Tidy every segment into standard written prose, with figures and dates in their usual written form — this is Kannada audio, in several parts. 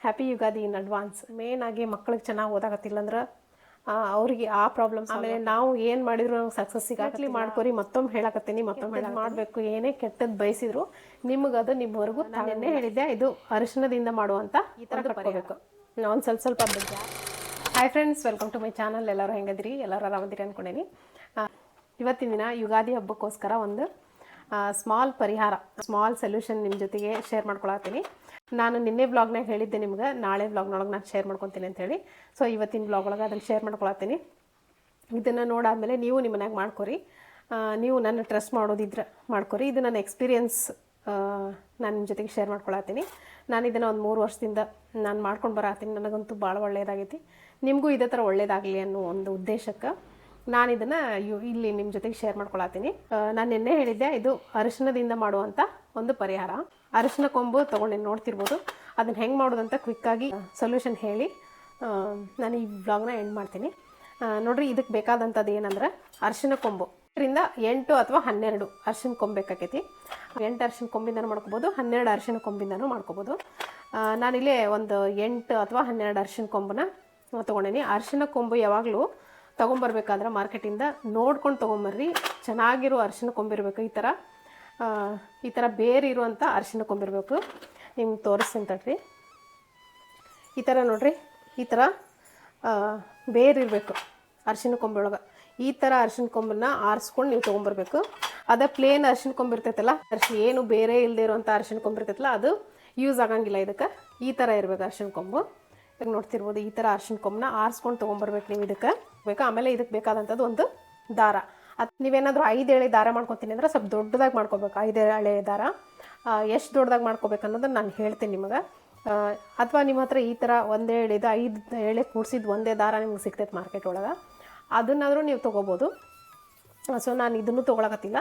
Happy Ugadi in advance. Main ಆಗಿ ಮಕ್ಕಳಿಗೆ ಚೆನ್ನಾಗಿ ಓದಾಕತ್ತಿಲ್ಲ ಅಂದ್ರೆ ಅವ್ರಿಗೆ ಆ ಪ್ರಾಬ್ಲಮ್ಸ್. ಆಮೇಲೆ ನಾವು ಏನು ಮಾಡಿದ್ರು ನಮ್ಗೆ ಸಕ್ಸಸ್ ಸಿಗಾಕ್ಲಿ ಮಾಡ್ಕೊರಿ. ಮತ್ತೊಮ್ಮೆ ಹೇಳಕತ್ತೀನಿ, ಮತ್ತೊಮ್ಮೆ ಮಾಡಬೇಕು. ಏನೇ ಕೆಟ್ಟದ್ದು ಬಯಸಿದ್ರು ನಿಮ್ಗೆ ಅದು ನಿಮ್ಮವರೆಗೂ. ನಾನೆನ್ನೇ ಹೇಳಿದ್ದೆ, ಇದು ಅರಿಶಿಣದಿಂದ ಮಾಡುವಂಥ ಈ ಥರ ಕಟ್ಕೋಬೇಕು. ಒಂದು ಸ್ವಲ್ಪ ಬಗ್ಗೆ. Hi friends, welcome to my channel. ಎಲ್ಲರೂ ಹೆಂಗದಿರಿ? ಎಲ್ಲರೂ ಆರಾಮದಿರಿ ಅಂದ್ಕೊಂಡೇನಿ. ಇವತ್ತಿನ ದಿನ ಯುಗಾದಿ ಹಬ್ಬಕ್ಕೋಸ್ಕರ ಒಂದು ಸ್ಮಾಲ್ ಪರಿಹಾರ, ಸ್ಮಾಲ್ ಸೊಲ್ಯೂಷನ್ ನಿಮ್ಮ ಜೊತೆಗೆ ಶೇರ್ ಮಾಡ್ಕೊಳತ್ತೀನಿ. ನಾನು ನಿನ್ನೆ ಬ್ಲಾಗ್ನಾಗ ಹೇಳಿದ್ದೆ ನಿಮ್ಗೆ, ನಾಳೆ ಬ್ಲಾಗ್ನೊಳಗೆ ನಾನು ಶೇರ್ ಮಾಡ್ಕೊತೀನಿ ಅಂಥೇಳಿ. ಸೊ ಇವತ್ತಿನ ಬ್ಲಾಗ್ ಒಳಗೆ ಅದನ್ನು ಶೇರ್ ಮಾಡ್ಕೊಳತ್ತೀನಿ. ಇದನ್ನು ನೋಡಾದಮೇಲೆ ನೀವು ನಿಮ್ಮ ಮನ್ಯಾಗ ಮಾಡ್ಕೊರಿ. ನೀವು ನನ್ನ ಟ್ರಸ್ಟ್ ಮಾಡೋದಿದ್ರೆ ಮಾಡ್ಕೊರಿ. ಇದು ನನ್ನ ಎಕ್ಸ್ಪೀರಿಯನ್ಸ್, ನಾನು ನಿಮ್ಮ ಜೊತೆಗೆ ಶೇರ್ ಮಾಡ್ಕೊಳತ್ತೀನಿ. ನಾನು ಇದನ್ನು ಒಂದು 3 ವರ್ಷದಿಂದ ನಾನು ಮಾಡ್ಕೊಂಡು ಬರತ್ತೀನಿ. ನನಗಂತೂ ಭಾಳ ಒಳ್ಳೆಯದಾಗೈತಿ. ನಿಮಗೂ ಇದೇ ಥರ ಒಳ್ಳೇದಾಗಲಿ ಅನ್ನೋ ಒಂದು ಉದ್ದೇಶಕ್ಕೆ ನಾನು ಇದನ್ನು ಇಲ್ಲಿ ನಿಮ್ಮ ಜೊತೆಗೆ ಶೇರ್ ಮಾಡ್ಕೊಳತ್ತೀನಿ. ನಾನು ನಿನ್ನೆ ಹೇಳಿದ್ದೆ, ಇದು ಅರಿಶಿಣದಿಂದ ಮಾಡುವಂಥ ಒಂದು ಪರಿಹಾರ. ಅರಿಶಿಣ ಕೊಂಬು ತೊಗೊಂಡು ನೋಡ್ತಿರ್ಬೋದು. ಅದನ್ನು ಹೆಂಗೆ ಮಾಡೋದಂತ ಕ್ವಿಕ್ಕಾಗಿ ಸೊಲ್ಯೂಷನ್ ಹೇಳಿ ನಾನು ಈ ಬ್ಲಾಗ್ನ ಎಂಡ್ ಮಾಡ್ತೀನಿ. ನೋಡಿರಿ, ಇದಕ್ಕೆ ಬೇಕಾದಂಥದ್ದು ಏನಂದ್ರೆ ಅರಿಶಿಣ ಕೊಂಬು. 8 ಅಥವಾ 12 ಅರಿಶಿಣ ಕೊಂಬು ಬೇಕಾಕೈತಿ. 8 ಅರಿಶಿಣ ಕೊಂಬಿಂದನೂ ಮಾಡ್ಕೋಬೋದು, 12 ಅರಿಶಿಣ ಕೊಂಬಿಂದನೂ ಮಾಡ್ಕೋಬೋದು. ನಾನಿಲ್ಲೇ ಒಂದು 8 ಅಥವಾ 12 ಅರಿಶಿಣ ಕೊಂಬನ್ನ ತೊಗೊಂಡೇನಿ. ಅರಿಶಿಣ ಕೊಂಬು ಯಾವಾಗಲೂ ತೊಗೊಂಬರ್ಬೇಕಾದ್ರೆ ಮಾರ್ಕೆಟಿಂದ ನೋಡ್ಕೊಂಡು ತೊಗೊಂಬರ್ರಿ. ಚೆನ್ನಾಗಿರೋ ಅರಿಶಿಣ ಕೊಂಬಿರಬೇಕು. ಈ ಥರ ಬೇರೆ ಇರುವಂಥ ಅರಿಶಿಣ ಕೊಂಬಿರಬೇಕು. ನಿಮ್ಗೆ ತೋರಿಸ್ತೀನಿ ತಡ್ರಿ. ಈ ಥರ ನೋಡಿರಿ, ಈ ಥರ ಬೇರೆ ಇರಬೇಕು ಅರಿಶಿಣ ಕೊಂಬೊಳಗೆ. ಈ ಥರ ಅರಿಶಿಣ ಕೊಂಬನ್ನ ಆರಿಸ್ಕೊಂಡು ನೀವು ತೊಗೊಂಬರ್ಬೇಕು. ಅದೇ ಪ್ಲೇನ್ ಅರಿಶಿಣ ಕೊಂಬಿರ್ತೈತಲ್ಲ, ಏನು ಬೇರೆ ಇಲ್ಲದೆ ಇರುವಂಥ ಅರಿಶಿಣ ಕೊಂಬಿರ್ತೈತಲ್ಲ, ಅದು ಯೂಸ್ ಆಗಂಗಿಲ್ಲ. ಇದಕ್ಕೆ ಈ ಥರ ಇರಬೇಕು ಅರಿಶಿಣ ಕೊಂಬು. ಈಗ ನೋಡ್ತಿರ್ಬೋದು, ಈ ಥರ ಅರಿಶಿಣ ಕೊಂಬನ್ನ ಆರಿಸ್ಕೊಂಡು ತೊಗೊಂಬರ್ಬೇಕು ನೀವು. ಇದಕ್ಕೆ ಬೇಕು. ಆಮೇಲೆ ಇದಕ್ಕೆ ಬೇಕಾದಂಥದ್ದು ಒಂದು ದಾರ. ನೀವೇನಾದರೂ 5 ಎಳೆ ದಾರ ಮಾಡ್ಕೊತೀನಿ ಅಂದ್ರೆ ಸ್ವಲ್ಪ ದೊಡ್ಡದಾಗಿ ಮಾಡ್ಕೋಬೇಕು. 5 ಎಳೆ ದಾರ ಎಷ್ಟು ದೊಡ್ಡದಾಗಿ ಮಾಡ್ಕೋಬೇಕು ಅನ್ನೋದನ್ನು ನಾನು ಹೇಳ್ತೀನಿ ನಿಮಗೆ. ಅಥವಾ ನಿಮ್ಮ ಹತ್ರ ಈ ಥರ ಒಂದೇ ಎಳೆದು 5 ಎಳೆ ಕೂಡಿಸಿದ್ದು ಒಂದೇ ದಾರ ನಿಮ್ಗೆ ಸಿಗ್ತೈತೆ ಮಾರ್ಕೆಟ್ ಒಳಗೆ, ಅದನ್ನಾದರೂ ನೀವು ತೊಗೋಬೋದು. ಸೊ ನಾನು ಇದನ್ನು ತೊಗೊಳಕತ್ತಿಲ್ಲ.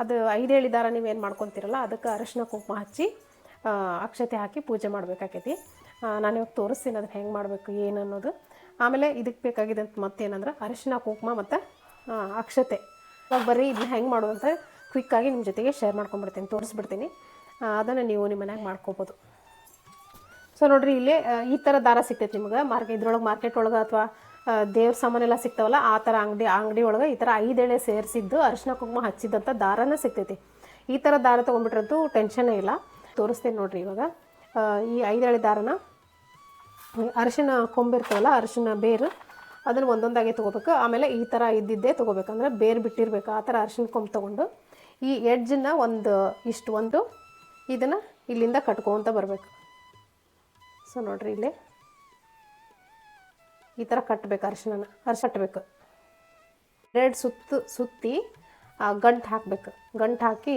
ಅದು 5 ಎಳೆ ದಾರ ನೀವೇನು ಮಾಡ್ಕೊತೀರಲ್ಲ, ಅದಕ್ಕೆ ಅರಿಶಿಣ ಕುಂಕುಮ ಹಚ್ಚಿ ಅಕ್ಷತೆ ಹಾಕಿ ಪೂಜೆ ಮಾಡಬೇಕಾಕೈತಿ. ನಾನು ಇವಾಗ ತೋರಿಸ್ತೀನಿ ಅದನ್ನು ಹೆಂಗೆ ಮಾಡಬೇಕು ಏನು ಅನ್ನೋದು. ಆಮೇಲೆ ಇದಕ್ಕೆ ಬೇಕಾಗಿದೆ ಅಂತ ಮತ್ತೇನಂದ್ರೆ ಅರಿಶಿಣ ಕುಂಕುಮ ಮತ್ತು ಅಕ್ಷತೆ. ಇವಾಗ ಬರ್ರಿ ಇದನ್ನ ಹೆಂಗೆ ಮಾಡೋದಂತ ಕ್ವಿಕ್ಕಾಗಿ ನಿಮ್ಮ ಜೊತೆಗೆ ಶೇರ್ ಮಾಡ್ಕೊಂಡ್ಬಿಡ್ತೀನಿ, ತೋರಿಸ್ಬಿಡ್ತೀನಿ. ಅದನ್ನು ನೀವು ನಿಮ್ಮ ಮನ್ಯಾಗ ಮಾಡ್ಕೋಬೋದು. ಸೊ ನೋಡಿರಿ, ಇಲ್ಲೇ ಈ ಥರ ದಾರ ಸಿಗ್ತೈತೆ ನಿಮ್ಗೆ ಇದ್ರೊಳಗೆ ಮಾರ್ಕೆಟ್ ಒಳಗೆ ಅಥವಾ ದೇವ್ರ ಸಾಮಾನೆಲ್ಲ ಸಿಗ್ತಾವಲ್ಲ, ಆ ಥರ ಅಂಗಡಿ ಒಳಗೆ ಈ ಥರ 5 ಎಳೆ ಸೇರಿಸಿದ್ದು ಅರಿಶಿಣ ಕುಂಕುಮ ಹಚ್ಚಿದಂಥ ದಾರನೇ ಸಿಗ್ತೈತಿ. ಈ ಥರ ದಾರ ತೊಗೊಂಡ್ಬಿಟ್ರಂತೂ ಟೆನ್ಷನ್ನೇ ಇಲ್ಲ. ತೋರಿಸ್ತೇನೆ ನೋಡಿರಿ. ಇವಾಗ ಈ 5 ಎಳೆ ದಾರನ ಅರಿಶಿಣ ಕೊಂಬಿರ್ತಾವಲ್ಲ, ಅರಿಶಿಣ ಬೇರು, ಅದನ್ನು ಒಂದೊಂದಾಗೆ ತೊಗೋಬೇಕು. ಆಮೇಲೆ ಈ ಥರ ಇದ್ದಿದ್ದೇ ತೊಗೋಬೇಕಂದ್ರೆ ಬೇರು ಬಿಟ್ಟಿರ್ಬೇಕು. ಆ ಥರ ಅರಿಶಿಣ ಕೊಂಬು ತೊಗೊಂಡು ಈ ಎಡ್ಜನ್ನು ಒಂದು ಇದನ್ನು ಇಲ್ಲಿಂದ ಕಟ್ಕೊತ ಬರಬೇಕು. ಸೊ ನೋಡಿರಿ, ಇಲ್ಲಿ ಈ ಥರ ಕಟ್ಟಬೇಕು. ಅರಿಶಿಣ ಕಟ್ಟಬೇಕು. 2 ಸುತ್ತಿ ಗಂಟು ಹಾಕಬೇಕು. ಗಂಟು ಹಾಕಿ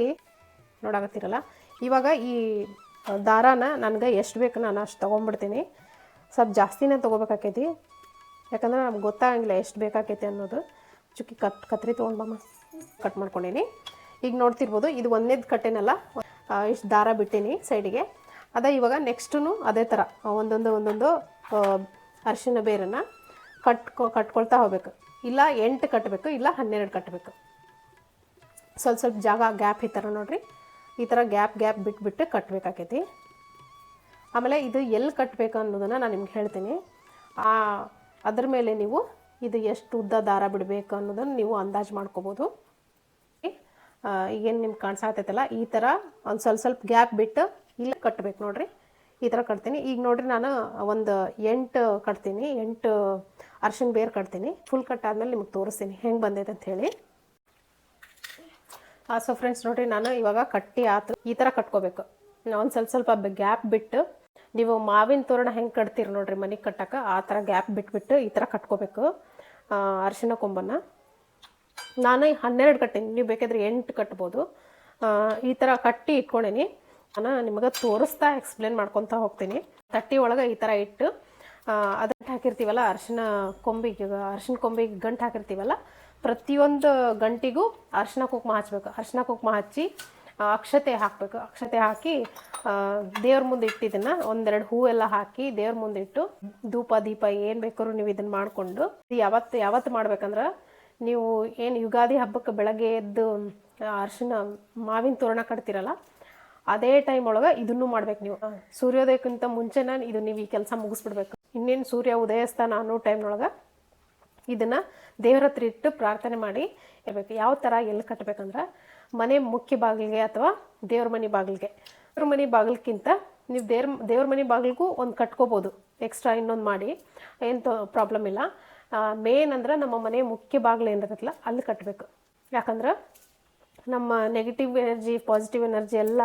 ನೋಡಾಕತ್ತೀರಲ್ಲ. ಇವಾಗ ಈ ದಾರಾನ ನನಗೆ ಎಷ್ಟು ಬೇಕು ನಾನು ಅಷ್ಟು ತೊಗೊಂಡ್ಬಿಡ್ತೀನಿ. ಸ್ವಲ್ಪ ಜಾಸ್ತಿನೇ ತೊಗೋಬೇಕಾಕೈತಿ, ಯಾಕಂದ್ರೆ ನಮ್ಗೆ ಗೊತ್ತಾಗಂಗಿಲ್ಲ ಎಷ್ಟು ಬೇಕಾಕೈತಿ ಅನ್ನೋದು. ಚುಕ್ಕಿ ಕತ್ರಿ ತೊಗೊಂಡ್ಬಮ್ಮ ಕಟ್ ಮಾಡ್ಕೊಂಡೀನಿ. ಈಗ ನೋಡ್ತಿರ್ಬೋದು, ಇದು ಒಂದೇದು ಕಟ್ಟೇನಲ್ಲ, ಇಷ್ಟು ದಾರ ಬಿಟ್ಟೀನಿ ಸೈಡಿಗೆ. ಇವಾಗ ನೆಕ್ಸ್ಟು ಅದೇ ಥರ ಒಂದೊಂದು ಅರಿಶಿಣ ಬೇರನ್ನು ಕಟ್ಕೊಳ್ತಾ ಹೋಗ್ಬೇಕು. ಇಲ್ಲ 8 ಕಟ್ಟಬೇಕು, ಇಲ್ಲ 12 ಕಟ್ಟಬೇಕು. ಸ್ವಲ್ಪ ಜಾಗ ಗ್ಯಾಪ್ ಈ ಥರ ನೋಡಿರಿ, ಈ ಥರ ಗ್ಯಾಪ್ ಬಿಟ್ಟು ಕಟ್ಟಬೇಕಾಕೈತಿ. ಆಮೇಲೆ ಇದು ಎಲ್ಲಿ ಕಟ್ಟಬೇಕು ಅನ್ನೋದನ್ನು ನಾನು ನಿಮ್ಗೆ ಹೇಳ್ತೀನಿ. ಅದ್ರ ಮೇಲೆ ನೀವು ಇದು ಎಷ್ಟು ಉದ್ದ ದಾರ ಬಿಡಬೇಕು ಅನ್ನೋದನ್ನು ನೀವು ಅಂದಾಜು ಮಾಡ್ಕೋಬೋದು. ಈಗೇನು ನಿಮ್ಗೆ ಕಾಣಿಸಾಗ್ತೈತಲ್ಲ, ಈ ಥರ ಒಂದು ಸ್ವಲ್ಪ ಗ್ಯಾಪ್ ಬಿಟ್ಟು ಇಲ್ಲಿ ಕಟ್ಟಬೇಕು. ನೋಡಿರಿ, ಈ ಥರ ಕಟ್ತೀನಿ. ಈಗ ನೋಡಿರಿ, ನಾನು ಒಂದು 8 ಕಟ್ತೀನಿ, 8 ಅರಿಶಿಣ ಬೇರು ಕಟ್ತೀನಿ. ಫುಲ್ ಕಟ್ಟಾದ್ಮೇಲೆ ನಿಮ್ಗೆ ತೋರಿಸ್ತೀನಿ ಹೆಂಗೆ ಬಂದೈತೆ ಅಂತ ಹೇಳಿ. ಸೊ ಫ್ರೆಂಡ್ಸ್ ನೋಡಿರಿ, ನಾನು ಇವಾಗ ಕಟ್ಟಿ ಆತು ಈ ಥರ ಕಟ್ಕೋಬೇಕು. ಒಂದು ಸ್ವಲ್ಪ ಗ್ಯಾಪ್ ಬಿಟ್ಟು, ನೀವು ಮಾವಿನ ತೋರಣ ಹೆಂಗೆ ಕಟ್ತೀರಿ ನೋಡಿರಿ ಮನೆಗೆ ಕಟ್ಟಕ್ಕೆ, ಆ ಥರ ಗ್ಯಾಪ್ ಬಿಟ್ಬಿಟ್ಟು ಈ ಥರ ಕಟ್ಕೋಬೇಕು ಅರಿಶಿಣ ಕೊಂಬನ್ನು. ನಾನು 12 ಕಟ್ಟೀನಿ, ನೀವು ಬೇಕಾದ್ರೆ 8 ಕಟ್ಬೋದು. ಈ ಥರ ಕಟ್ಟಿ ಇಟ್ಕೊಂಡೀನಿ. ನಾನು ನಿಮಗೆ ತೋರಿಸ್ತಾ ಎಕ್ಸ್ಪ್ಲೇನ್ ಮಾಡ್ಕೊತಾ ಹೋಗ್ತೀನಿ. ತಟ್ಟಿ ಒಳಗೆ ಈ ಥರ ಇಟ್ಟು ಅದನ್ನು ಹಾಕಿರ್ತೀವಲ್ಲ, ಅರಿಶಿಣ ಕೊಂಬಿಗೆ ಗಂಟು ಹಾಕಿರ್ತೀವಲ್ಲ, ಪ್ರತಿಯೊಂದು ಗಂಟಿಗೂ ಅರಿಶಿಣ ಕುಂಕುಮ ಹಚ್ಚಬೇಕು. ಅರಿಶಿಣ ಕುಂಕುಮ ಹಚ್ಚಿ ಅಕ್ಷತೆ ಹಾಕಬೇಕು. ಅಕ್ಷತೆ ಹಾಕಿ ದೇವ್ರ ಮುಂದೆ ಇಟ್ಟಿದ್ದನ್ನು 1-2 ಹೂವೆಲ್ಲ ಹಾಕಿ ದೇವ್ರ ಮುಂದೆ ಇಟ್ಟು ಧೂಪ ದೀಪ ಏನು ಬೇಕಾದ್ರೂ ನೀವು ಇದನ್ನು ಮಾಡಿಕೊಂಡು ಯಾವತ್ತು ಮಾಡ್ಬೇಕಂದ್ರೆ, ನೀವು ಏನು ಯುಗಾದಿ ಹಬ್ಬಕ್ಕೆ ಬೆಳಗ್ಗೆ ಎದ್ದು ಅರಿಶಿಣ ಮಾವಿನ ತೋರಣ ಕಟ್ತೀರಲ್ಲ, ಅದೇ ಟೈಮ್ ಒಳಗೆ ಇದನ್ನು ಮಾಡ್ಬೇಕು ನೀವು. ಸೂರ್ಯೋದಯಕ್ಕಿಂತ ಮುಂಚೆನೇ ಇದು ನೀವು ಈ ಕೆಲಸ ಮುಗಿಸ್ಬಿಡ್ಬೇಕು. ಇನ್ನೇನು ಸೂರ್ಯ ಉದಯಿಸ್ತಾನ ಅನ್ನೋ ಟೈಮ್ನೊಳಗೆ ಇದನ್ನು ದೇವ್ರ ಹತ್ರ ಇಟ್ಟು ಪ್ರಾರ್ಥನೆ ಮಾಡಿ ಇರಬೇಕು. ಯಾವ ಥರ ಎಲ್ಲಿ ಕಟ್ಟಬೇಕಂದ್ರೆ ಮನೆ ಮುಖ್ಯ ಬಾಗಿಲಿಗೆ ಅಥವಾ ದೇವ್ರ ಮನೆ ಬಾಗಿಲಿಗೆ. ದೇವ್ರ ಮನೆ ಬಾಗಿಲ್ಕಿಂತ ನೀವು ದೇವ್ರ ಮನೆ ಬಾಗಿಲಿಗೂ ಒಂದು ಕಟ್ಕೋಬೋದು, ಎಕ್ಸ್ಟ್ರಾ ಇನ್ನೊಂದು ಮಾಡಿ, ಏನು ಪ್ರಾಬ್ಲಮ್ ಇಲ್ಲ. ಮೇನ್ ಅಂದ್ರೆ ನಮ್ಮ ಮನೆ ಮುಖ್ಯ ಬಾಗಿಲು ಏನಿರತ್ತಲ್ಲ ಅಲ್ಲಿ ಕಟ್ಟಬೇಕು. ಯಾಕಂದ್ರೆ ನಮ್ಮ ನೆಗೆಟಿವ್ ಎನರ್ಜಿ ಪಾಸಿಟಿವ್ ಎನರ್ಜಿ ಎಲ್ಲ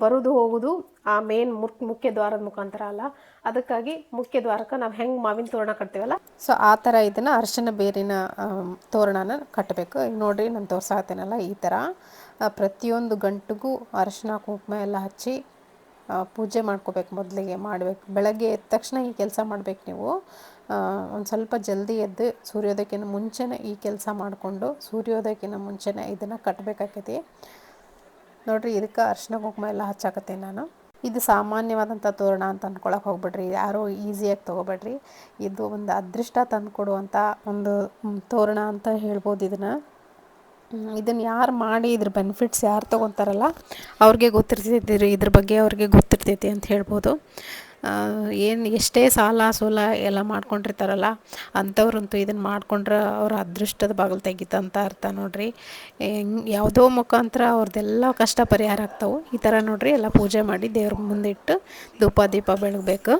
ಬರೋದು ಹೋಗೋದು ಆ ಮೇನ್ ಮುಖ್ಯ ದ್ವಾರದ ಮುಖಾಂತರ ಅಲ್ಲ. ಅದಕ್ಕಾಗಿ ಮುಖ್ಯ ದ್ವಾರಕ್ಕೆ ನಾವು ಹೆಂಗೆ ಮಾವಿನ ತೋರಣ ಕಟ್ತೀವಲ್ಲ, ಸೊ ಆ ಥರ ಇದನ್ನು ಅರಿಶಿನ ಬೇರಿನ ತೋರಣನ ಕಟ್ಟಬೇಕು. ಈಗ ನೋಡಿರಿ ನಾನು ತೋರ್ಸಾಕತ್ತೇನಲ್ಲ, ಈ ಥರ ಪ್ರತಿಯೊಂದು ಗಂಟಿಗೂ ಅರಿಶಿನ ಕುಂಕುಮ ಎಲ್ಲ ಹಚ್ಚಿ ಪೂಜೆ ಮಾಡ್ಕೋಬೇಕು. ಮೊದಲಿಗೆ ಮಾಡಬೇಕು. ಬೆಳಗ್ಗೆ ಎದ್ದ ತಕ್ಷಣ ಈ ಕೆಲಸ ಮಾಡಬೇಕು. ನೀವು ಒಂದು ಸ್ವಲ್ಪ ಜಲ್ದಿ ಎದ್ದು ಸೂರ್ಯೋದಯಕ್ಕಿಂತ ಮುಂಚೆನೇ ಈ ಕೆಲಸ ಮಾಡಿಕೊಂಡು ಸೂರ್ಯೋದಯಕ್ಕಿಂತ ಮುಂಚೆನೇ ಇದನ್ನು ಕಟ್ಟಬೇಕಾಕೈತಿ. ನೋಡಿರಿ, ಇದಕ್ಕೆ ಅರಿಶಿನ ಕುಂಕುಮ ಎಲ್ಲ ಹಚ್ಚಾಕತ್ತೆ ನಾನು. ಇದು ಸಾಮಾನ್ಯವಾದಂಥ ತೋರಣ ಅಂತ ಅಂದ್ಕೊಳಕ್ಕೆ ಹೋಗ್ಬೇಡ್ರಿ, ಯಾರೂ ಈಸಿಯಾಗಿ ತೊಗೋಬೇಡ್ರಿ. ಇದು ಒಂದು ಅದೃಷ್ಟ ತಂದು ಕೊಡುವಂಥ ಒಂದು ತೋರಣ ಅಂತ ಹೇಳ್ಬೋದು. ಇದನ್ನು ಯಾರು ಮಾಡಿ ಇದ್ರ ಬೆನಿಫಿಟ್ಸ್ ಯಾರು ತೊಗೊತಾರಲ್ಲ ಅವ್ರಿಗೆ ಗೊತ್ತಿರ್ತೈತಿ, ಇದ್ರ ಬಗ್ಗೆ ಅವ್ರಿಗೆ ಗೊತ್ತಿರ್ತೈತಿ ಅಂತ ಹೇಳ್ಬೋದು. ಏನು ಎಷ್ಟೇ ಸಾಲ ಸೋಲ ಎಲ್ಲ ಮಾಡ್ಕೊಂಡಿರ್ತಾರಲ್ಲ ಅಂಥವ್ರಂತೂ ಇದನ್ನು ಮಾಡ್ಕೊಂಡ್ರೆ ಅವ್ರ ಅದೃಷ್ಟದ ಬಾಗಿಲು ತೆಗಿತಂತ ಅರ್ಥ. ನೋಡಿರಿ, ಯಾವುದೋ ಮುಖಾಂತರ ಅವ್ರದ್ದೆಲ್ಲ ಕಷ್ಟ ಪರಿಹಾರ ಆಗ್ತಾವೆ. ಈ ಥರ ನೋಡಿರಿ ಎಲ್ಲ ಪೂಜೆ ಮಾಡಿ ದೇವ್ರ ಮುಂದಿಟ್ಟು ಧೂಪ ದೀಪ ಬೆಳಗಬೇಕು.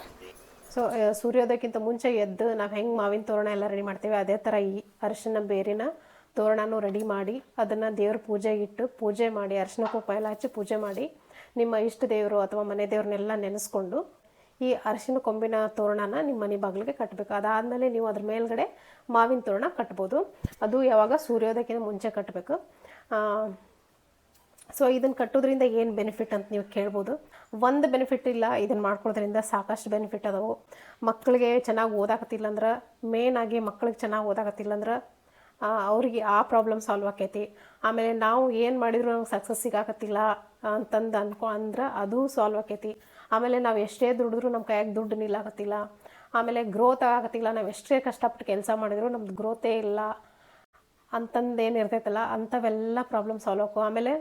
ಸೊ ಸೂರ್ಯೋದಯಕ್ಕಿಂತ ಮುಂಚೆ ಎದ್ದು ನಾವು ಹೆಂಗೆ ಮಾವಿನ ತೋರಣ ಎಲ್ಲ ರೆಡಿ ಮಾಡ್ತೀವಿ ಅದೇ ಥರ ಈ ಅರಿಶಿನ ಬೇರಿನ ತೋರಣನೂ ರೆಡಿ ಮಾಡಿ ಅದನ್ನು ದೇವ್ರ ಪೂಜೆಗೆ ಇಟ್ಟು ಪೂಜೆ ಮಾಡಿ ಅರಿಶಿನ ಕುಂಕುಮ ಎಲ್ಲ ಹಚ್ಚಿ ಪೂಜೆ ಮಾಡಿ ನಿಮ್ಮ ಇಷ್ಟ ದೇವರು ಅಥವಾ ಮನೆ ದೇವ್ರನ್ನೆಲ್ಲ ನೆನೆಸ್ಕೊಂಡು ಈ ಅರಿಶಿನ ಕೊಂಬಿನ ತೋರಣನ ನಿಮ್ಮ ಮನೆ ಬಾಗಿಲಿಗೆ ಕಟ್ಟಬೇಕು. ಅದಾದಮೇಲೆ ನೀವು ಅದ್ರ ಮೇಲ್ಗಡೆ ಮಾವಿನ ತೋರಣ ಕಟ್ಬೋದು. ಅದು ಯಾವಾಗ ಸೂರ್ಯೋದಯಕ್ಕಿಂತ ಮುಂಚೆ ಕಟ್ಟಬೇಕು. ಸೊ ಇದನ್ನು ಕಟ್ಟೋದ್ರಿಂದ ಏನು ಬೆನಿಫಿಟ್ ಅಂತ ನೀವು ಕೇಳ್ಬೋದು. ಒಂದು ಬೆನಿಫಿಟ್ ಇಲ್ಲ, ಇದನ್ನು ಮಾಡ್ಕೊಳ್ಳೋದ್ರಿಂದ ಸಾಕಷ್ಟು ಬೆನಿಫಿಟ್ ಅದಾವೆ. ಮಕ್ಕಳಿಗೆ ಚೆನ್ನಾಗಿ ಓದಾಕತ್ತಿಲ್ಲ ಅಂದ್ರೆ, ಮೇನಾಗಿ ಮಕ್ಕಳಿಗೆ ಚೆನ್ನಾಗಿ ಓದಾಕತ್ತಿಲ್ಲ ಅಂದ್ರೆ ಅವ್ರಿಗೆ ಆ ಪ್ರಾಬ್ಲಮ್ ಸಾಲ್ವ್ ಆಕೈತಿ. ಆಮೇಲೆ ನಾವು ಏನು ಮಾಡಿದ್ರು ನಮ್ಗೆ ಸಕ್ಸಸ್ ಸಿಗಾಕತ್ತಿಲ್ಲ ಅಂತಂದು ಅಂದ್ರೆ ಅದು ಸಾಲ್ವ್ ಆಕೈತಿ. ಆಮೇಲೆ ನಾವು ಎಷ್ಟೇ ದುಡಿದ್ರೂ ನಮ್ಮ ಕೈಯಾಗ ದುಡ್ಡು ನಿಲ್ಲಾಕತ್ತಿಲ್ಲ. ಆಮೇಲೆ ಗ್ರೋತ್ ಆಗತ್ತಿಲ್ಲ, ನಾವು ಎಷ್ಟೇ ಕಷ್ಟಪಟ್ಟು ಕೆಲಸ ಮಾಡಿದ್ರು ನಮ್ದು ಗ್ರೋತೇ ಇಲ್ಲ ಅಂತಂದು ಏನು ಇರ್ತೈತಲ್ಲ ಅಂಥವೆಲ್ಲ ಪ್ರಾಬ್ಲಮ್ ಸಾಲ್ವ್ ಆಗೋ. ಆಮೇಲೆ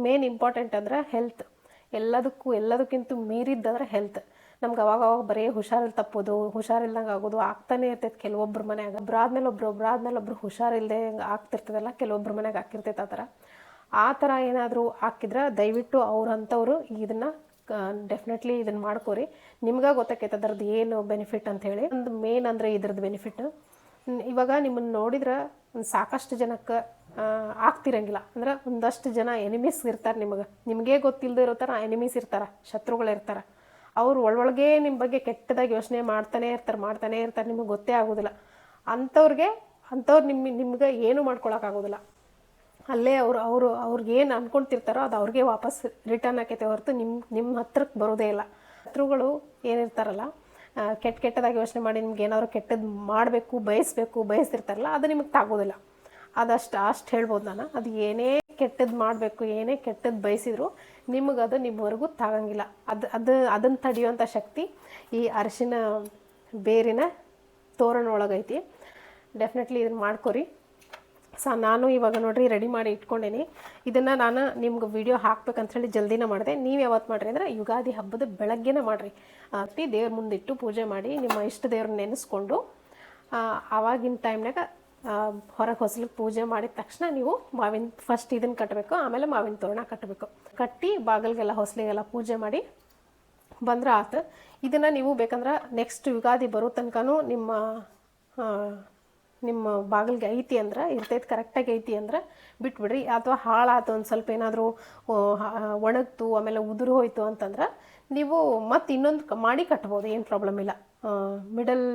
ಮೇನ್ ಇಂಪಾರ್ಟೆಂಟ್ ಅಂದರೆ ಹೆಲ್ತ್. ಎಲ್ಲದಕ್ಕಿಂತ ಮೀರಿದ್ದಂದ್ರೆ ಹೆಲ್ತ್. ನಮ್ಗೆ ಅವಾಗ ಬರೀ ಹುಷಾರಿಲ್ಲ ಹುಷಾರಿಲ್ದಂಗೆ ಆಗೋದು ಆಗ್ತಾನೆ ಇರ್ತೈತೆ ಕೆಲವೊಬ್ಬರ ಮನ್ಯಾಗ. ಒಬ್ಬರಾದ್ಮೇಲೆ ಒಬ್ಬರು ಹುಷಾರಿಲ್ಲದೆ ಆಗ್ತಿರ್ತದಲ್ಲ, ಕೆಲವೊಬ್ಬರ ಮನ್ಯಾಗ ಹಾಕಿರ್ತೈತೆ. ಆ ಥರ ಏನಾದರೂ ಹಾಕಿದ್ರೆ ದಯವಿಟ್ಟು ಅವ್ರಂಥವ್ರು ಇದನ್ನು ಡೆಫಿನೆಟ್ಲಿ ಇದನ್ನು ಮಾಡ್ಕೋರಿ. ನಿಮ್ಗೆ ಗೊತ್ತಾಕೈತೆ ಅದ್ರದ್ದು ಏನು ಬೆನಿಫಿಟ್ ಅಂಥೇಳಿ. ಒಂದು ಮೇನ್ ಅಂದರೆ ಇದ್ರದ್ದು ಬೆನಿಫಿಟ್. ಇವಾಗ ನಿಮ್ಮನ್ನು ನೋಡಿದ್ರೆ ಸಾಕಷ್ಟು ಜನಕ್ಕೆ ಆಗ್ತಿರಂಗಿಲ್ಲ. ಅಂದ್ರೆ ಒಂದಷ್ಟು ಜನ ಎನಿಮೀಸ್ ಇರ್ತಾರೆ. ನಿಮಗೆ ಗೊತ್ತಿಲ್ಲದೆ ಇರೋ ಥರ ಎನಿಮೀಸ್ ಇರ್ತಾರೆ, ಶತ್ರುಗಳಿರ್ತಾರೆ. ಅವ್ರು ಒಳಗೆ ನಿಮ್ಮ ಬಗ್ಗೆ ಕೆಟ್ಟದಾಗಿ ಯೋಚನೆ ಮಾಡ್ತಾನೆ ಇರ್ತಾರೆ, ನಿಮಗೆ ಗೊತ್ತೇ ಆಗೋದಿಲ್ಲ. ಅಂಥವ್ರು ನಿಮ್ಗೆ ಏನೂ ಮಾಡ್ಕೊಳಕ್ಕಾಗೋದಿಲ್ಲ. ಅಲ್ಲೇ ಅವ್ರಿಗೆ ಏನು ಅಂದ್ಕೊಳ್ತಿರ್ತಾರೋ ಅದು ಅವ್ರಿಗೆ ವಾಪಸ್ ರಿಟರ್ನ್ ಆಕೈತೆ ಹೊರತು ನಿಮ್ಮ ಹತ್ರಕ್ಕೆ ಬರೋದೇ ಇಲ್ಲ. ಶತ್ರುಗಳು ಏನಿರ್ತಾರಲ್ಲ ಕೆಟ್ಟದಾಗಿ ಯೋಚನೆ ಮಾಡಿ ನಿಮ್ಗೆ ಏನಾದ್ರು ಕೆಟ್ಟದ್ದು ಮಾಡಬೇಕು ಬಯಸ್ತಿರ್ತಾರಲ್ಲ ಅದು ನಿಮಗೆ ತಾಗೋದಿಲ್ಲ. ಅಷ್ಟು ಹೇಳ್ಬೋದು ನಾನು. ಅದು ಏನೇ ಕೆಟ್ಟದ್ದು ಮಾಡಬೇಕು, ಏನೇ ಕೆಟ್ಟದ್ದು ಬಯಸಿದ್ರು ನಿಮಗದು ನಿಮ್ಮವರೆಗೂ ತಾಗಂಗಿಲ್ಲ. ಅದನ್ನು ತಡೆಯುವಂಥ ಶಕ್ತಿ ಈ ಅರಿಶಿನ ಬೇರಿನ ತೋರಣ ಒಳಗೈತಿ. ಡೆಫಿನೆಟ್ಲಿ ಇದನ್ನು ಮಾಡ್ಕೊರಿ. ನಾನು ಇವಾಗ ನೋಡಿರಿ ರೆಡಿ ಮಾಡಿ ಇಟ್ಕೊಂಡೇನಿ. ಇದನ್ನು ನಾನು ನಿಮ್ಗೆ ವಿಡಿಯೋ ಹಾಕ್ಬೇಕಂಥೇಳಿ ಜಲ್ದಿನ ಮಾಡಿದೆ. ನೀವು ಯಾವತ್ತು ಮಾಡಿರಿ ಅಂದರೆ ಯುಗಾದಿ ಹಬ್ಬದ ಬೆಳಗ್ಗೆನೇ ಮಾಡಿರಿ. ದೇವ್ರ ಮುಂದಿಟ್ಟು ಪೂಜೆ ಮಾಡಿ ನಿಮ್ಮ ಇಷ್ಟ ದೇವ್ರನ್ನ ನೆನೆಸ್ಕೊಂಡು ಆವಾಗಿನ ಟೈಮ್ನಾಗ ಹೊರಗೆ ಹೊಸಲಿಗೆ ಪೂಜೆ ಮಾಡಿದ ತಕ್ಷಣ ನೀವು ಫಸ್ಟ್ ಇದನ್ನು ಕಟ್ಟಬೇಕು, ಆಮೇಲೆ ಮಾವಿನ ತೋರಣ ಕಟ್ಟಿ ಬಾಗಿಲಿಗೆಲ್ಲ ಹೊಸಲಿಗೆಲ್ಲ ಪೂಜೆ ಮಾಡಿ ಬಂದ್ರೆ ಆತು. ಇದನ್ನು ನೀವು ಬೇಕಂದ್ರೆ ನೆಕ್ಸ್ಟ್ ಯುಗಾದಿ ಬರೋ ತನಕನೂ ನಿಮ್ಮ ಬಾಗಿಲಿಗೆ ಐತಿ ಅಂದ್ರೆ ಇರ್ತೈತೆ, ಕರೆಕ್ಟಾಗಿ ಐತಿ ಅಂದ್ರೆ ಬಿಟ್ಬಿಡ್ರಿ. ಅಥವಾ ಹಾಳಾಯ್ತು ಒಂದು ಸ್ವಲ್ಪ ಏನಾದರೂ ಒಣಗ್ತು ಆಮೇಲೆ ಉದುರು ಹೋಯ್ತು ಅಂತಂದ್ರೆ ನೀವು ಮತ್ತೆ ಇನ್ನೊಂದು ಮಾಡಿ ಕಟ್ಬೋದು, ಏನು ಪ್ರಾಬ್ಲಮ್ ಇಲ್ಲ. ಮಿಡಲ್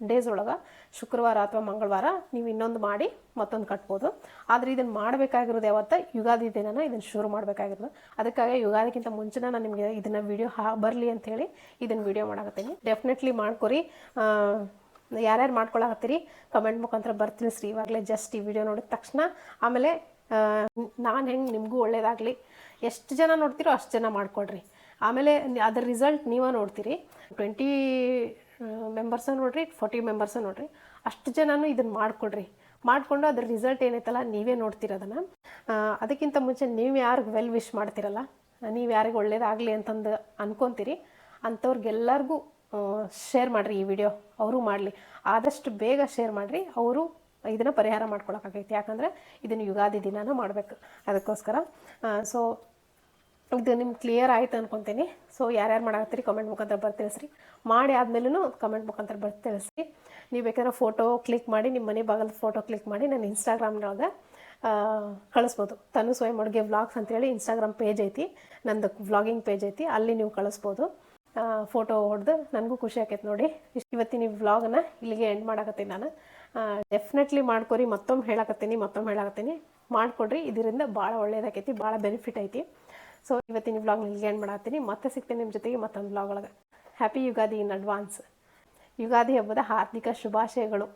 ಡೇಸ್ ಒಳಗೆ ಶುಕ್ರವಾರ ಅಥವಾ ಮಂಗಳವಾರ ನೀವು ಇನ್ನೊಂದು ಮಾಡಿ ಮತ್ತೊಂದು ಕಟ್ಬೋದು. ಆದರೆ ಇದನ್ನು ಮಾಡಬೇಕಾಗಿರೋದು ಯಾವತ್ತು ಯುಗಾದಿ ದಿನನ ಇದನ್ನು ಶುರು ಮಾಡಬೇಕಾಗಿರೋದು. ಅದಕ್ಕಾಗಿ ಯುಗಾದಿಗಿಂತ ಮುಂಚೆ ನಾನು ನಿಮಗೆ ಇದನ್ನು ವಿಡಿಯೋ ಬರಲಿ ಅಂಥೇಳಿ ಇದನ್ನು ವಿಡಿಯೋ ಮಾಡಾಕತ್ತೀನಿ. ಡೆಫಿನೆಟ್ಲಿ ಮಾಡ್ಕೊರಿ. ಯಾರ್ಯಾರು ಮಾಡ್ಕೊಳಕತ್ತೀರಿ ಕಮೆಂಟ್ ಮುಖಾಂತರ ಬರ್ತಿಳಿಸ್ರಿ ಇವಾಗಲೇ ಜಸ್ಟ್ ಈ ವಿಡಿಯೋ ನೋಡಿದ ತಕ್ಷಣ. ಆಮೇಲೆ ನಾನು ಹೆಂಗೆ ನಿಮಗೂ ಒಳ್ಳೇದಾಗಲಿ, ಎಷ್ಟು ಜನ ನೋಡ್ತೀರೋ ಅಷ್ಟು ಜನ ಮಾಡ್ಕೊಳ್ರಿ. ಆಮೇಲೆ ಅದರ ರಿಸಲ್ಟ್ ನೀವೇ ನೋಡ್ತೀರಿ. 20 ಮೆಂಬರ್ಸ ನೋಡಿರಿ, 40 ಮೆಂಬರ್ಸ ನೋಡಿರಿ, ಅಷ್ಟು ಜನನೂ ಇದನ್ನು ಮಾಡಿಕೊಡ್ರಿ. ಮಾಡಿಕೊಂಡು ಅದ್ರ ರಿಸಲ್ಟ್ ಏನೈತಲ್ಲ ನೀವೇ ನೋಡ್ತಿರೋದನ್ನು. ಅದಕ್ಕಿಂತ ಮುಂಚೆ ನೀವು ಯಾರಿಗೆ ವೆಲ್ ವಿಶ್ ಮಾಡ್ತಿರಲ್ಲ, ನೀವು ಯಾರಿಗೆ ಒಳ್ಳೇದಾಗಲಿ ಅಂತಂದು ಅನ್ಕೊತೀರಿ ಅಂಥವ್ರಿಗೆಲ್ಲರಿಗೂ ಶೇರ್ ಮಾಡಿರಿ ಈ ವಿಡಿಯೋ, ಅವರು ಮಾಡಲಿ. ಆದಷ್ಟು ಬೇಗ ಶೇರ್ ಮಾಡಿರಿ, ಅವರು ಇದನ್ನು ಪರಿಹಾರ ಮಾಡ್ಕೊಳಕ್ಕಾಗೈತಿ. ಯಾಕಂದರೆ ಇದನ್ನು ಯುಗಾದಿ ದಿನಾನ ಮಾಡಬೇಕು. ಅದಕ್ಕೋಸ್ಕರ ಸೊ ಇದು ನಿಮ್ಗೆ ಕ್ಲಿಯರ್ ಆಯ್ತು ಅನ್ಕೊತೀನಿ. ಸೊ ಯಾರ್ಯಾರು ಮಾಡಾಕತ್ತೀರಿ ಕಮೆಂಟ್ ಮುಖಾಂತರ ಬರ್ತಿ ತಿಳಿಸ್ರಿ. ಮಾಡಿ ಆದಮೇಲೂ ಕಮೆಂಟ್ ಮುಖಾಂತರ ಬರ್ತಿ ತಿಳಿಸ್ರಿ. ನೀವು ಬೇಕಾದ್ರೆ ಫೋಟೋ ಕ್ಲಿಕ್ ಮಾಡಿ, ನಿಮ್ಮ ಮನೆ ಭಾಗದ ಫೋಟೋ ಕ್ಲಿಕ್ ಮಾಡಿ ನಾನು ಇನ್ಸ್ಟಾಗ್ರಾಮ್ನೊಳಗೆ ಕಳಿಸ್ಬೋದು. ತನು ಸ್ವಯಂ ಅಡುಗೆ ವ್ಲಾಗ್ಸ್ ಅಂತೇಳಿ ಇನ್ಸ್ಟಾಗ್ರಾಮ್ ಪೇಜ್ ಐತಿ, ನಂದು ವ್ಲಾಗಿಂಗ್ ಪೇಜ್ ಐತಿ, ಅಲ್ಲಿ ನೀವು ಕಳಿಸ್ಬೋದು. ಫೋಟೋ ಹೊಡೆದು ನನಗೂ ಖುಷಿ ಆಕೈತೆ ನೋಡಿ. ಇವತ್ತಿನ ಈ ವ್ಲಾಗನ್ನ ಇಲ್ಲಿಗೆ ಎಂಡ್ ಮಾಡಾಕತ್ತೀನಿ ನಾನು. ಡೆಫಿನೆಟ್ಲಿ ಮಾಡ್ಕೊರಿ. ಮತ್ತೊಮ್ಮೆ ಹೇಳಾಕತ್ತೀನಿ ಮಾಡಿಕೊಡ್ರಿ. ಇದರಿಂದ ಭಾಳ ಒಳ್ಳೇದಾಕೈತಿ, ಭಾಳ ಬೆನಿಫಿಟ್ ಐತಿ. ಸೊ ಇವತ್ತಿನ ವ್ಲಾಗ್ ಇಲ್ಲಿಗೆ ಎಂಡ್ ಮಾಡಾಕತ್ತೀನಿ. ಮತ್ತೆ ಸಿಗ್ತೀನಿ ನಿಮ್ಮ ಜೊತೆಗೆ ಮತ್ತೊಂದು ವ್ಲಾಗ್ ಒಳಗೆ. Happy Ugadi in advance. Ugadi ಹಬ್ಬದ ಹಾರ್ದಿಕ ಶುಭಾಶಯಗಳು.